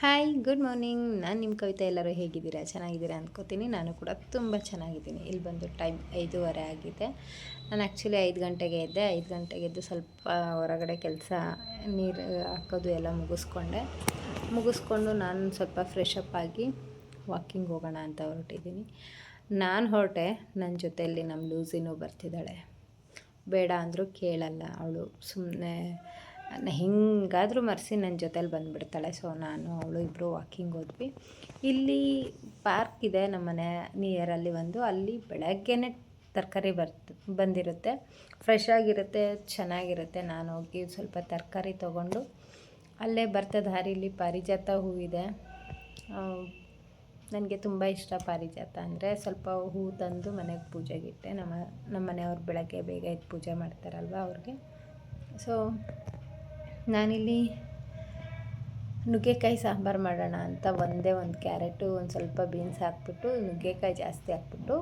Hi good morning. ನಾನು ನಿಮ್ಮ ಕವಿತೆ. ಎಲ್ಲರೂ ಹೇಗಿದ್ದೀರಾ? ಚೆನ್ನಾಗಿದ್ದೀರಾ ಅಂದ್ಕೋತೀನಿ. ನಾನು ಕೂಡ ತುಂಬ ಚೆನ್ನಾಗಿದ್ದೀನಿ. ಇಲ್ಲಿ ಬಂದು ಟೈಮ್ 5:30 ಆಗಿದೆ. ನಾನು ಆ್ಯಕ್ಚುಲಿ 5 ಗಂಟೆಗೆ ಎದ್ದೆ. 5 ಗಂಟೆಗೆ ಎದ್ದು ಸ್ವಲ್ಪ ಹೊರಗಡೆ ಕೆಲಸ, ನೀರು ಹಾಕೋದು ಎಲ್ಲ ಮುಗಿಸ್ಕೊಂಡು ನಾನು ಸ್ವಲ್ಪ ಫ್ರೆಶ್ ಅಪ್ ಆಗಿ ವಾಕಿಂಗ್ ಹೋಗೋಣ ಅಂತ ಹೊರಟಿದ್ದೀನಿ. ನಾನು ಹೊರಟೆ, ನನ್ನ ಜೊತೆಯಲ್ಲಿ ನಮ್ಮ ಲೂಸಿನೂ ಬರ್ತಿದ್ದಾಳೆ. ಬೇಡ ಅಂದರೂ ಕೇಳಲ್ಲ ಅವಳು. ಸುಮ್ಮನೆ ಹೆಂಗಾದರೂ ಮರೆಸಿ ನನ್ನ ಜೊತೇಲಿ ಬಂದುಬಿಡ್ತಾಳೆ. ಸೊ ನಾನು ಅವಳು ಇಬ್ಬರು ವಾಕಿಂಗ್ ಹೋದ್ವಿ. ಇಲ್ಲಿ ಪಾರ್ಕ್ ಇದೆ ನಮ್ಮ ಮನೆ ನಿಯರಲ್ಲಿ ಒಂದು. ಅಲ್ಲಿ ಬೆಳಗ್ಗೆನೇ ತರಕಾರಿ ಬಂದಿರುತ್ತೆ, ಫ್ರೆಶ್ ಆಗಿರುತ್ತೆ, ಚೆನ್ನಾಗಿರುತ್ತೆ. ನಾನು ಹೋಗಿ ಸ್ವಲ್ಪ ತರಕಾರಿ ತೊಗೊಂಡು ಅಲ್ಲೇ ಬರ್ತಾ ದಾರಿಲಿ ಪಾರಿಜಾತ ಹೂವಿದೆ. ನನಗೆ ತುಂಬ ಇಷ್ಟ ಪಾರಿಜಾತ ಅಂದರೆ. ಸ್ವಲ್ಪ ಹೂ ತಂದು ಮನೆಗೆ ಪೂಜೆಗಿಟ್ಟೆ. ನಮ್ಮ ಮನೆಯವ್ರು ಬೆಳಗ್ಗೆ ಬೇಗ ಎದ್ದು ಪೂಜೆ ಮಾಡ್ತಾರಲ್ವ ಅವ್ರಿಗೆ. ಸೊ ನಾನಿಲ್ಲಿ ನುಗ್ಗೆಕಾಯಿ ಸಾಂಬಾರು ಮಾಡೋಣ ಅಂತ ಒಂದು ಕ್ಯಾರೆಟು, ಒಂದು ಸ್ವಲ್ಪ ಬೀನ್ಸ್ ಹಾಕ್ಬಿಟ್ಟು, ನುಗ್ಗೆಕಾಯಿ ಜಾಸ್ತಿ ಹಾಕ್ಬಿಟ್ಟು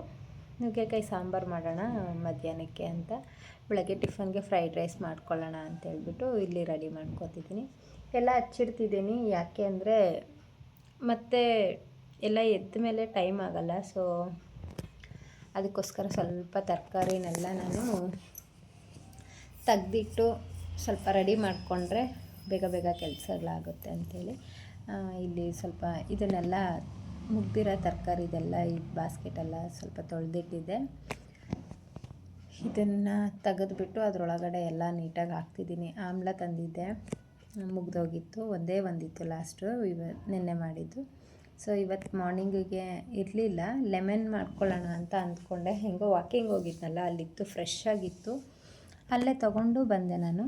ನುಗ್ಗೆಕಾಯಿ ಸಾಂಬಾರು ಮಾಡೋಣ ಮಧ್ಯಾಹ್ನಕ್ಕೆ ಅಂತ. ಬೆಳಗ್ಗೆ ಟಿಫನ್ಗೆ ಫ್ರೈಡ್ ರೈಸ್ ಮಾಡ್ಕೊಳ್ಳೋಣ ಅಂತೇಳ್ಬಿಟ್ಟು ಇಲ್ಲಿ ರೆಡಿ ಮಾಡ್ಕೊತಿದ್ದೀನಿ. ಎಲ್ಲ ಹಚ್ಚಿಡ್ತಿದ್ದೀನಿ. ಯಾಕೆ ಅಂದರೆ ಮತ್ತೆ ಎಲ್ಲ ಎದ್ದ ಮೇಲೆ ಟೈಮ್ ಆಗೋಲ್ಲ. ಸೊ ಅದಕ್ಕೋಸ್ಕರ ಸ್ವಲ್ಪ ತರಕಾರಿನೆಲ್ಲ ನಾನು ತೆಗ್ದಿಟ್ಟು ಸ್ವಲ್ಪ ರೆಡಿ ಮಾಡಿಕೊಂಡ್ರೆ ಬೇಗ ಕೆಲಸಗಳಾಗುತ್ತೆ ಅಂಥೇಳಿ ಇಲ್ಲಿ ಸ್ವಲ್ಪ ಇದನ್ನೆಲ್ಲ ಮುಗ್ದಿರೋ ತರಕಾರಿ ಇದೆಲ್ಲ ಈ ಬಾಸ್ಕೆಟೆಲ್ಲ ಸ್ವಲ್ಪ ತೊಳೆದಿಟ್ಟಿದ್ದೆ. ಇದನ್ನು ತೆಗೆದುಬಿಟ್ಟು ಅದರೊಳಗಡೆ ಎಲ್ಲ ನೀಟಾಗಿ ಹಾಕ್ತಿದ್ದೀನಿ. ಆಮ್ಲ ತಂದಿದ್ದೆ, ಮುಗ್ದೋಗಿತ್ತು. ಒಂದಿತ್ತು ಲಾಸ್ಟು, ನಿನ್ನೆ ಮಾಡಿದ್ದು. ಸೊ ಇವತ್ತು ಮಾರ್ನಿಂಗಿಗೆ ಇರಲಿಲ್ಲ, ಲೆಮನ್ ಮಾಡ್ಕೊಳ್ಳೋಣ ಅಂತ ಅಂದ್ಕೊಂಡೆ. ಹೆಂಗೋ ವಾಕಿಂಗ್ ಹೋಗಿದ್ನಲ್ಲ, ಅಲ್ಲಿತ್ತು, ಫ್ರೆಶ್ ಆಗಿತ್ತು. ಅಲ್ಲೇ ತೊಗೊಂಡು ಬಂದೆ ನಾನು.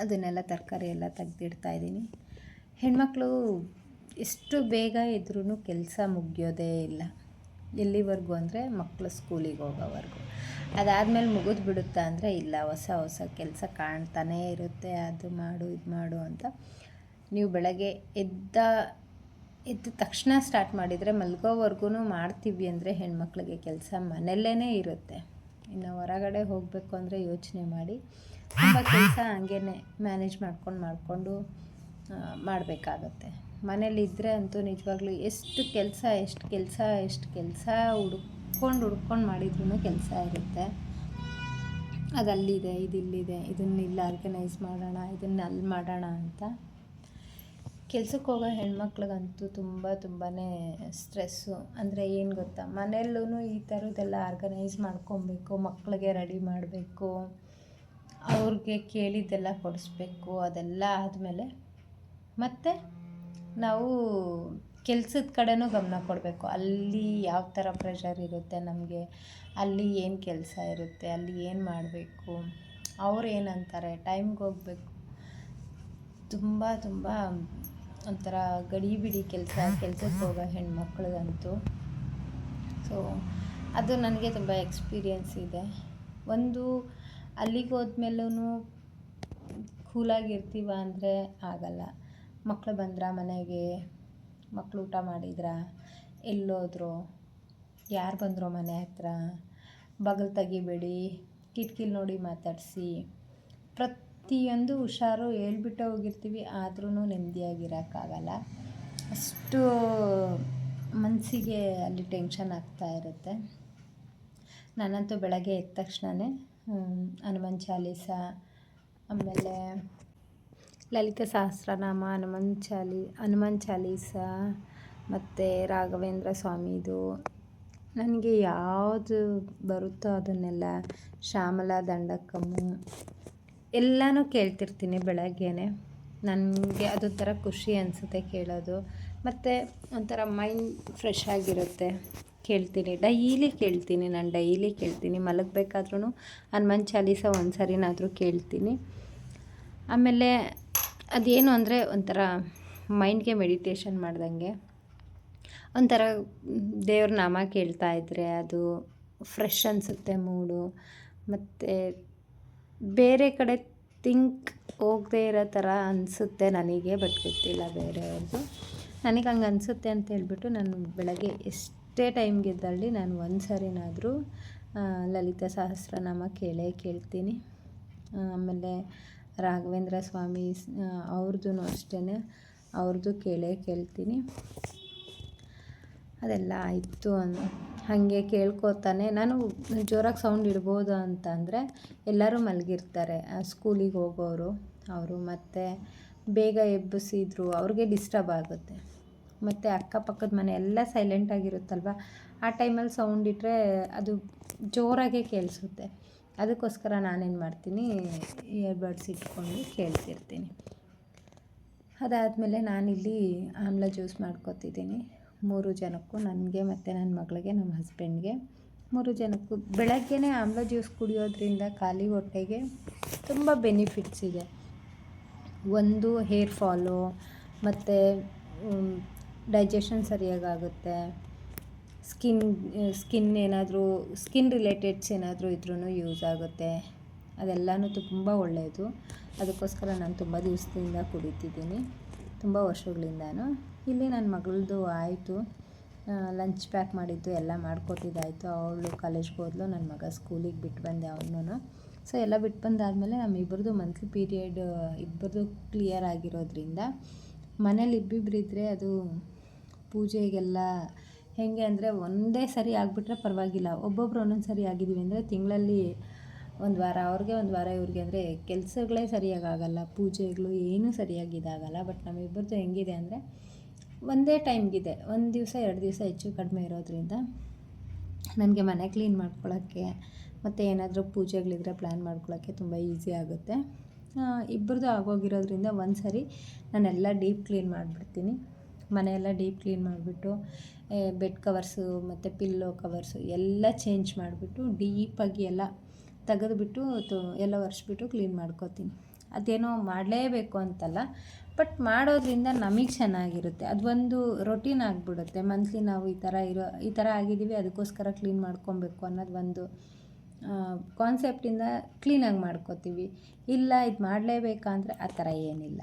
ಅದನ್ನೆಲ್ಲ ತರಕಾರಿ ಎಲ್ಲ ತೆಗ್ದಿಡ್ತಾಯಿದ್ದೀನಿ. ಹೆಣ್ಮಕ್ಳು ಎಷ್ಟು ಬೇಗ ಇದ್ರೂ ಕೆಲಸ ಮುಗಿಯೋದೇ ಇಲ್ಲ. ಎಲ್ಲಿವರೆಗೂ ಅಂದರೆ ಮಕ್ಕಳು ಸ್ಕೂಲಿಗೆ ಹೋಗೋವರೆಗೂ. ಅದಾದಮೇಲೆ ಮುಗಿದ್ಬಿಡುತ್ತಾ ಅಂದರೆ ಇಲ್ಲ, ಹೊಸ ಕೆಲಸ ಕಾಣ್ತಾನೇ ಇರುತ್ತೆ. ಅದು ಮಾಡು ಇದು ಮಾಡು ಅಂತ. ನೀವು ಬೆಳಗ್ಗೆ ಎದ್ದ ತಕ್ಷಣ ಸ್ಟಾರ್ಟ್ ಮಾಡಿದರೆ ಮಲ್ಗೋವರೆಗೂ ಮಾಡ್ತೀವಿ ಅಂದರೆ ಹೆಣ್ಮಕ್ಳಿಗೆ ಕೆಲಸ ಮನೆಯಲ್ಲೇ ಇರುತ್ತೆ. ಇನ್ನು ಹೊರಗಡೆ ಹೋಗಬೇಕು ಅಂದರೆ ಯೋಚನೆ ಮಾಡಿ. ತುಂಬ ಕೆಲಸ ಹಂಗೇ ಮ್ಯಾನೇಜ್ ಮಾಡಿಕೊಂಡು ಮಾಡಬೇಕಾಗತ್ತೆ. ಮನೇಲಿದ್ದರೆ ಅಂತೂ ನಿಜವಾಗ್ಲೂ ಎಷ್ಟು ಕೆಲಸ ಹುಡ್ಕೊಂಡು ಮಾಡಿದ್ರೂ ಕೆಲಸ ಇರುತ್ತೆ. ಅದಲ್ಲಿದೆ, ಇದಿಲ್ಲಿದೆ, ಇದನ್ನಿಲ್ಲ ಆರ್ಗನೈಸ್ ಮಾಡೋಣ, ಇದನ್ನು ಅಲ್ಲಿ ಮಾಡೋಣ ಅಂತ. ಕೆಲ್ಸಕ್ಕೆ ಹೋಗೋ ಹೆಣ್ಮಕ್ಳಿಗಂತೂ ತುಂಬಾ ಸ್ಟ್ರೆಸ್ಸು. ಅಂದರೆ ಏನು ಗೊತ್ತಾ, ಮನೆಯಲ್ಲೂ ಈ ಥರದ್ದೆಲ್ಲ ಆರ್ಗನೈಸ್ ಮಾಡ್ಕೊಬೇಕು, ಮಕ್ಕಳಿಗೆ ರೆಡಿ ಮಾಡಬೇಕು, ಅವ್ರಿಗೆ ಕೇಳಿದ್ದೆಲ್ಲ ಕೊಡಿಸ್ಬೇಕು. ಅದೆಲ್ಲ ಆದಮೇಲೆ ಮತ್ತೆ ನಾವು ಕೆಲಸದ ಕಡೆನೂ ಗಮನ ಕೊಡಬೇಕು. ಅಲ್ಲಿ ಯಾವ ಥರ ಪ್ರೆಷರ್ ಇರುತ್ತೆ ನಮಗೆ, ಅಲ್ಲಿ ಏನು ಕೆಲಸ ಇರುತ್ತೆ, ಅಲ್ಲಿ ಏನು ಮಾಡಬೇಕು, ಅವ್ರು ಏನಂತಾರೆ, ಟೈಮ್ಗೆ ಹೋಗಬೇಕು. ತುಂಬ ಒಂಥರ ಗಡಿಬಿಡಿ ಕೆಲ್ಸಕ್ಕೆ ಹೋಗೋ ಹೆಣ್ಮಕ್ಳಿಗಂತೂ. ಸೊ ಅದು ನನಗೆ ತುಂಬ ಎಕ್ಸ್ಪೀರಿಯೆನ್ಸ್ ಇದೆ. ಅಲ್ಲಿಗೆ ಹೋದ್ಮೇಲೂ ಕೂಲಾಗಿರ್ತೀವ ಅಂದರೆ ಆಗಲ್ಲ. ಮಕ್ಕಳು ಬಂದ್ರ ಮನೆಗೆ, ಮಕ್ಕಳು ಊಟ ಮಾಡಿದ್ರ, ಎಲ್ಲೋದ್ರು, ಯಾರು ಬಂದರೋ ಮನೆ ಹತ್ರ, ಬಾಗಿಲು ತೆಗಿಬೇಡಿ, ಕಿಟಕಿಲಿ ನೋಡಿ ಮಾತಾಡಿಸಿ, ಪ್ರತಿಯೊಂದು ಹುಷಾರು ಹೇಳ್ಬಿಟ್ಟೆ ಹೋಗಿರ್ತೀವಿ. ಆದ್ರೂ ನೆಮ್ಮದಿಯಾಗಿರೋಕ್ಕಾಗಲ್ಲ. ಅಷ್ಟು ಮನಸ್ಸಿಗೆ ಅಲ್ಲಿ ಟೆನ್ಷನ್ ಆಗ್ತಾ ಇರುತ್ತೆ. ನಾನಂತೂ ಬೆಳಗ್ಗೆ ಎದ್ದ ತಕ್ಷಣವೇ ಹನುಮಾನ್ ಚಾಲೀಸ, ಆಮೇಲೆ ಲಲಿತ ಸಹಸ್ರನಾಮ, ಹನುಮಾನ್ ಚಾಲೀಸ ಮತ್ತು ರಾಘವೇಂದ್ರ ಸ್ವಾಮಿದು, ನನಗೆ ಯಾವುದು ಬರುತ್ತೋ ಅದನ್ನೆಲ್ಲ, ಶ್ಯಾಮಲಾ ದಂಡಕಮ್ಮು ಎಲ್ಲನೂ ಕೇಳ್ತಿರ್ತೀನಿ ಬೆಳಗ್ಗೆನೇ. ನನಗೆ ಅದೊಂಥರ ಖುಷಿ ಅನಿಸುತ್ತೆ ಕೇಳೋದು. ಮತ್ತು ಒಂಥರ ಮೈಂಡ್ ಫ್ರೆಶ್ ಆಗಿರುತ್ತೆ. ಡೈಲಿ ಕೇಳ್ತೀನಿ. ಮಲಗಬೇಕಾದ್ರೂ ಹನುಮಾನ್ ಚಾಲೀಸ ಒಂದು ಸರಿನಾದರೂ ಕೇಳ್ತೀನಿ. ಆಮೇಲೆ ಅದೇನು ಅಂದರೆ ಒಂಥರ ಮೈಂಡ್ಗೆ ಮೆಡಿಟೇಷನ್ ಮಾಡ್ದಂಗೆ. ಒಂಥರ ದೇವ್ರ ನಾಮ ಕೇಳ್ತಾ ಇದ್ದರೆ ಅದು ಫ್ರೆಶ್ ಅನಿಸುತ್ತೆ ಮೂಡು. ಮತ್ತು ಬೇರೆ ಕಡೆ ಹೋಗದೇ ಇರೋ ಥರ ಅನಿಸುತ್ತೆ ನನಗೆ. ಬಟ್ ಗೊತ್ತಿಲ್ಲ ಬೇರೆಯವ್ರದ್ದು. ನನಗೆ ಹಂಗೆ ಅನಿಸುತ್ತೆ ಅಂತ ಹೇಳ್ಬಿಟ್ಟು ನಾನು ಬೆಳಗ್ಗೆ ಎಷ್ಟೇ ಟೈಮ್ಗೆ ಎದ್ದೇಳಲಿ ನಾನು ಒಂದು ಸರಿನಾದರೂ ಲಲಿತ ಸಹಸ್ರನಾಮ ಕೇಳ್ತೀನಿ. ಆಮೇಲೆ ರಾಘವೇಂದ್ರ ಸ್ವಾಮಿ ಅವ್ರದ್ದು ಅಷ್ಟೇ. ಅವ್ರದ್ದು ಕೇಳ್ತೀನಿ. ಅದೆಲ್ಲ ಆಯಿತು ಹಾಗೆ ಕೇಳ್ಕೊತಾನೆ ನಾನು ಜೋರಾಗಿ ಸೌಂಡ್ ಇಡ್ಬೋದು ಅಂತಂದರೆ ಎಲ್ಲರೂ ಮಲಗಿರ್ತಾರೆ. ಸ್ಕೂಲಿಗೆ ಹೋಗೋರು ಅವರು, ಮತ್ತು ಬೇಗ ಎಬ್ಬಿಸಿದ್ರು ಅವ್ರಿಗೆ ಡಿಸ್ಟರ್ಬ್ ಆಗುತ್ತೆ. ಮತ್ತು ಅಕ್ಕಪಕ್ಕದ ಮನೆ ಎಲ್ಲ ಸೈಲೆಂಟಾಗಿರುತ್ತಲ್ವ, ಆ ಟೈಮಲ್ಲಿ ಸೌಂಡ್ ಇಟ್ಟರೆ ಅದು ಜೋರಾಗೇ ಕೇಳಿಸುತ್ತೆ. ಅದಕ್ಕೋಸ್ಕರ ನಾನೇನು ಮಾಡ್ತೀನಿ, ಇಯರ್ಬಡ್ಸ್ ಇಟ್ಕೊಂಡು ಕೇಳ್ತಿರ್ತೀನಿ. ಅದಾದಮೇಲೆ ನಾನಿಲ್ಲಿ ಆಮ್ಲ ಜ್ಯೂಸ್ ಮಾಡ್ಕೊತಿದ್ದೀನಿ 3 ಜನಕ್ಕೂ, ನನಗೆ ಮತ್ತು ನನ್ನ ಮಗಳಿಗೆ, ನಮ್ಮ ಹಸ್ಬೆಂಡ್ಗೆ 3 ಜನಕ್ಕೂ. ಬೆಳಗ್ಗೆನೇ ಆಮ್ಲ ಜ್ಯೂಸ್ ಕುಡಿಯೋದ್ರಿಂದ ಖಾಲಿ ಹೊಟ್ಟೆಗೆ ತುಂಬ ಬೆನಿಫಿಟ್ಸ್ ಇದೆ. ಒಂದು ಹೇರ್ ಫಾಲು, ಮತ್ತು ಡೈಜೆಷನ್ ಸರಿಯಾಗುತ್ತೆ. ಸ್ಕಿನ್ ಏನಾದರೂ ಸ್ಕಿನ್ ರಿಲೇಟೆಡ್ಸ್ ಏನಾದರೂ ಇದ್ರೂ ಯೂಸ್ ಆಗುತ್ತೆ. ಅದೆಲ್ಲನೂ ತುಂಬ ಒಳ್ಳೆಯದು. ಅದಕ್ಕೋಸ್ಕರ ನಾನು ತುಂಬ ದಿವಸದಿಂದ ಕುಡಿತಿದ್ದೀನಿ, ತುಂಬ ವರ್ಷಗಳಿಂದನೂ. ಇಲ್ಲಿ ನನ್ನ ಮಗಳದ್ದು ಆಯಿತು, ಲಂಚ್ ಪ್ಯಾಕ್ ಮಾಡಿದ್ದು ಎಲ್ಲ ಮಾಡಿಕೊಟ್ಟಿದ್ದಾಯಿತು. ಅವಳು ಕಾಲೇಜ್ಗೆ ಹೋದ್ಲು, ನನ್ನ ಮಗ ಸ್ಕೂಲಿಗೆ ಬಿಟ್ಟು ಬಂದೆ ಅವನೂ. ಸೊ ಎಲ್ಲ ಬಿಟ್ಟು ಬಂದಾದಮೇಲೆ ನಮ್ಮಿಬ್ಬರದು ಮಂತ್ಲಿ ಪೀರಿಯಡ್ ಇಬ್ಬರದು ಕ್ಲಿಯರ್ ಆಗಿರೋದ್ರಿಂದ ಮನೇಲಿ ಇಬ್ಬಿಬ್ಬರಿದ್ದರೆ ಅದು ಪೂಜೆಗೆಲ್ಲ ಹೇಗೆ ಅಂದರೆ ಒಂದೇ ಸರಿ ಆಗಿಬಿಟ್ರೆ ಪರವಾಗಿಲ್ಲ. ಒಬ್ಬೊಬ್ರು ಒಂದೊಂದು ಸರಿ ಆಗಿದ್ದೀವಿ ಅಂದರೆ ತಿಂಗಳಲ್ಲಿ ಒಂದು ವಾರ ಅವ್ರಿಗೆ, ಒಂದು ವಾರ ಇವ್ರಿಗೆ, ಅಂದರೆ ಕೆಲಸಗಳೇ ಸರಿಯಾಗಲ್ಲ, ಪೂಜೆಗಳು ಏನೂ ಸರಿಯಾಗಿದಾಗಲ್ಲ. ಬಟ್ ನಮ್ಮಿಬ್ಬರದು ಹೆಂಗಿದೆ ಅಂದರೆ ಒಂದೇ ಟೈಮ್ಗಿದೆ, 1 ದಿವಸ 2 ದಿವಸ ಹೆಚ್ಚು ಕಡಿಮೆ ಇರೋದ್ರಿಂದ ನನಗೆ ಮನೆ ಕ್ಲೀನ್ ಮಾಡ್ಕೊಳ್ಳೋಕ್ಕೆ ಮತ್ತು ಏನಾದರೂ ಪೂಜೆಗಳಿದ್ರೆ ಪ್ಲ್ಯಾನ್ ಮಾಡ್ಕೊಳ್ಳೋಕ್ಕೆ ತುಂಬ ಈಸಿ ಆಗುತ್ತೆ. ಇಬ್ಬರದು ಆಗೋಗಿರೋದ್ರಿಂದ ಒಂದು ಸರಿ ನಾನೆಲ್ಲ ಡೀಪ್ ಕ್ಲೀನ್ ಮಾಡಿಬಿಡ್ತೀನಿ. ಮನೆಯೆಲ್ಲ ಡೀಪ್ ಕ್ಲೀನ್ ಮಾಡಿಬಿಟ್ಟು ಬೆಡ್ ಕವರ್ಸು ಮತ್ತು ಪಿಲ್ಲೋ ಕವರ್ಸು ಎಲ್ಲ ಚೇಂಜ್ ಮಾಡಿಬಿಟ್ಟು ಡೀಪಾಗಿ ಎಲ್ಲ ತೆಗೆದುಬಿಟ್ಟು ಎಲ್ಲ ಒರೆಸ್ಬಿಟ್ಟು ಕ್ಲೀನ್ ಮಾಡ್ಕೋತೀನಿ. ಅದೇನೋ ಮಾಡಲೇಬೇಕು ಅಂತಲ್ಲ, ಬಟ್ ಮಾಡೋದ್ರಿಂದ ನಮಗೆ ಚೆನ್ನಾಗಿರುತ್ತೆ. ಅದೊಂದು ರೊಟೀನ್ ಆಗಿಬಿಡುತ್ತೆ. ಮಂತ್ಲಿ ನಾವು ಈ ಥರ ಆಗಿದ್ದೀವಿ, ಅದಕ್ಕೋಸ್ಕರ ಕ್ಲೀನ್ ಮಾಡ್ಕೊಬೇಕು ಅನ್ನೋದು ಒಂದು ಕಾನ್ಸೆಪ್ಟಿಂದ ಕ್ಲೀನಾಗಿ ಮಾಡ್ಕೋತೀವಿ. ಇಲ್ಲ ಇದು ಮಾಡಲೇಬೇಕಂದ್ರೆ ಆ ಥರ ಏನಿಲ್ಲ,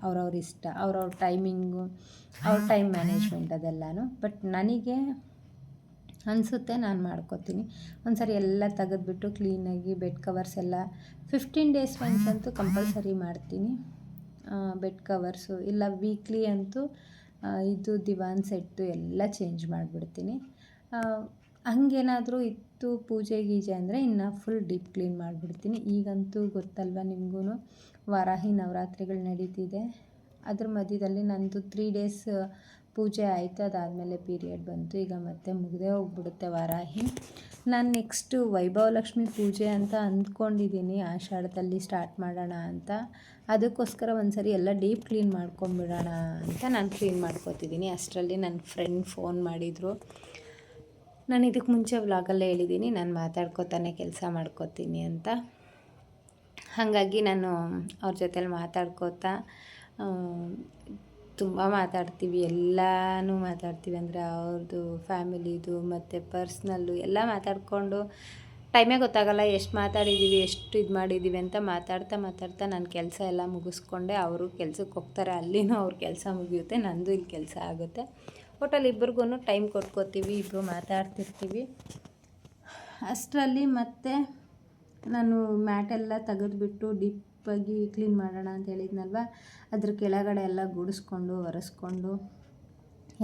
ಅವ್ರವ್ರ ಇಷ್ಟ, ಅವ್ರವ್ರ ಟೈಮಿಂಗು, ಅವ್ರ ಟೈಮ್ ಮ್ಯಾನೇಜ್ಮೆಂಟ್ ಅದೆಲ್ಲನೂ. ಬಟ್ ನನಗೆ ಅನಿಸುತ್ತೆ ನಾನು ಮಾಡ್ಕೋತೀನಿ. ಒಂದು ಸರಿ ಎಲ್ಲ ತೆಗೆದ್ಬಿಟ್ಟು ಕ್ಲೀನಾಗಿ ಬೆಡ್ ಕವರ್ಸ್ ಎಲ್ಲ 15 ಡೇಸ್ ಒನ್ಸ್ ಅಂತೂ ಕಂಪಲ್ಸರಿ ಮಾಡ್ತೀನಿ. ಬೆಡ್ ಕವರ್ಸು ಇಲ್ಲ ವೀಕ್ಲಿ ಅಂತೂ ಇದು ದಿವಾನ್ ಸೆಟ್ಟು ಎಲ್ಲ ಚೇಂಜ್ ಮಾಡಿಬಿಡ್ತೀನಿ. ಹಂಗೇನಾದರೂ ಇತ್ತು ಪೂಜೆ ಗೀಜೆ ಅಂದರೆ ಇನ್ನು ಫುಲ್ ಡೀಪ್ ಕ್ಲೀನ್ ಮಾಡಿಬಿಡ್ತೀನಿ. ಈಗಂತೂ ಗೊತ್ತಲ್ವ ನಿಮಗೂ, ವಾರಾಹಿ ನವರಾತ್ರಿಗಳು ನಡೀತಿದೆ. ಅದ್ರ ಮಧ್ಯದಲ್ಲಿ ನಂದು 3 ಡೇಸ್ ಪೂಜೆ ಆಯಿತು. ಅದಾದಮೇಲೆ ಪೀರಿಯಡ್ ಬಂತು. ಈಗ ಮತ್ತೆ ಮುಗಿದೇ ಹೋಗ್ಬಿಡುತ್ತೆ ವಾರಾಹಿ. ನಾನು ನೆಕ್ಸ್ಟು ವೈಭವಲಕ್ಷ್ಮಿ ಪೂಜೆ ಅಂತ ಅಂದ್ಕೊಂಡಿದ್ದೀನಿ, ಆಷಾಢದಲ್ಲಿ ಸ್ಟಾರ್ಟ್ ಮಾಡೋಣ ಅಂತ. ಅದಕ್ಕೋಸ್ಕರ ಒಂದು ಸರಿ ಎಲ್ಲ ಡೀಪ್ ಕ್ಲೀನ್ ಮಾಡ್ಕೊಂಬಿಡೋಣ ಅಂತ ನಾನು ಕ್ಲೀನ್ ಮಾಡ್ಕೊತಿದ್ದೀನಿ. ಅಷ್ಟರಲ್ಲಿ ನನ್ನ ಫ್ರೆಂಡ್ ಫೋನ್ ಮಾಡಿದರು. ನಾನು ಇದಕ್ಕೆ ಮುಂಚೆ ವ್ಲಾಗಲ್ಲೇ ಹೇಳಿದ್ದೀನಿ, ನಾನು ಮಾತಾಡ್ಕೊತಾನೆ ಕೆಲಸ ಮಾಡ್ಕೋತೀನಿ ಅಂತ. ಹಾಗಾಗಿ ನಾನು ಅವ್ರ ಜೊತೆಲಿ ಮಾತಾಡ್ಕೋತಾ ತುಂಬ ಮಾತಾಡ್ತೀವಿ, ಎಲ್ಲನೂ ಮಾತಾಡ್ತೀವಿ. ಅಂದರೆ ಅವ್ರದ್ದು ಫ್ಯಾಮಿಲಿದು ಮತ್ತು ಪರ್ಸ್ನಲ್ಲು ಎಲ್ಲ ಮಾತಾಡಿಕೊಂಡು ಟೈಮೇ ಗೊತ್ತಾಗಲ್ಲ ಎಷ್ಟು ಮಾತಾಡಿದ್ದೀವಿ, ಎಷ್ಟು ಇದು ಮಾಡಿದ್ದೀವಿ ಅಂತ. ಮಾತಾಡ್ತಾ ನನ್ನ ಕೆಲಸ ಎಲ್ಲ ಮುಗಿಸ್ಕೊಂಡೆ. ಅವರು ಕೆಲ್ಸಕ್ಕೆ ಹೋಗ್ತಾರೆ, ಅಲ್ಲಿನೂ ಅವ್ರ ಕೆಲಸ ಮುಗಿಯುತ್ತೆ, ನಂದು ಇಲ್ಲಿ ಕೆಲಸ ಆಗುತ್ತೆ. ಒಟ್ಟಲ್ಲಿ ಇಬ್ರಿಗೂ ಟೈಮ್ ಕೊಟ್ಕೋತೀವಿ, ಇಬ್ಬರು ಮಾತಾಡ್ತಿರ್ತೀವಿ. ಅಷ್ಟರಲ್ಲಿ ಮತ್ತೆ ನಾನು ಮ್ಯಾಟೆಲ್ಲ ತೆಗೆದುಬಿಟ್ಟು ಡೀಪಾಗಿ ಕ್ಲೀನ್ ಮಾಡೋಣ ಅಂತ ಹೇಳಿದ್ನಲ್ವ, ಅದ್ರ ಕೆಳಗಡೆ ಎಲ್ಲ ಗುಡಿಸ್ಕೊಂಡು ಒರೆಸ್ಕೊಂಡು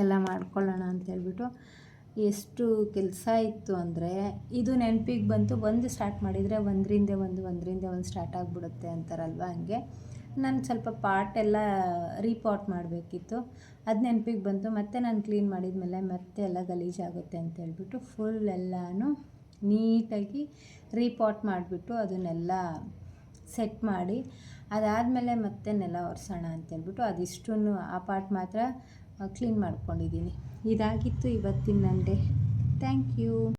ಎಲ್ಲ ಮಾಡ್ಕೊಳ್ಳೋಣ ಅಂತೇಳ್ಬಿಟ್ಟು ಎಷ್ಟು ಕೆಲಸ ಇತ್ತು ಅಂದರೆ, ಇದು ನೆನಪಿಗೆ ಬಂತು. ಒಂದು ಸ್ಟಾರ್ಟ್ ಮಾಡಿದರೆ ಒಂದರಿಂದ ಒಂದು ಸ್ಟಾರ್ಟ್ ಆಗಿಬಿಡುತ್ತೆ ಅಂತಾರಲ್ವ, ಹಂಗೆ ನಾನು ಸ್ವಲ್ಪ ಪಾಟೆಲ್ಲ ರೀಪಾಟ್ ಮಾಡಬೇಕಿತ್ತು. ಅದು ನೆನಪಿಗೆ ಬಂತು. ಮತ್ತೆ ನಾನು ಕ್ಲೀನ್ ಮಾಡಿದ್ಮೇಲೆ ಮತ್ತೆ ಎಲ್ಲ ಗಲೀಜಾಗುತ್ತೆ ಅಂತೇಳ್ಬಿಟ್ಟು ಫುಲ್ ಎಲ್ಲನೂ ನೀಟಾಗಿ ರೀಪಾಟ್ ಮಾಡಿಬಿಟ್ಟು ಅದನ್ನೆಲ್ಲ ಸೆಟ್ ಮಾಡಿ, ಅದಾದಮೇಲೆ ಮತ್ತೆ ನೆಲ ಒರೆಸೋಣ ಅಂತೇಳ್ಬಿಟ್ಟು ಅದಿಷ್ಟನ್ನು ಆ ಪಾರ್ಟ್ ಮಾತ್ರ ಕ್ಲೀನ್ ಮಾಡ್ಕೊಂಡಿದ್ದೀನಿ. ಇದಾಗಿತ್ತು ಇವತ್ತಿನ ನನ್ನ ಡೇ. Thank you.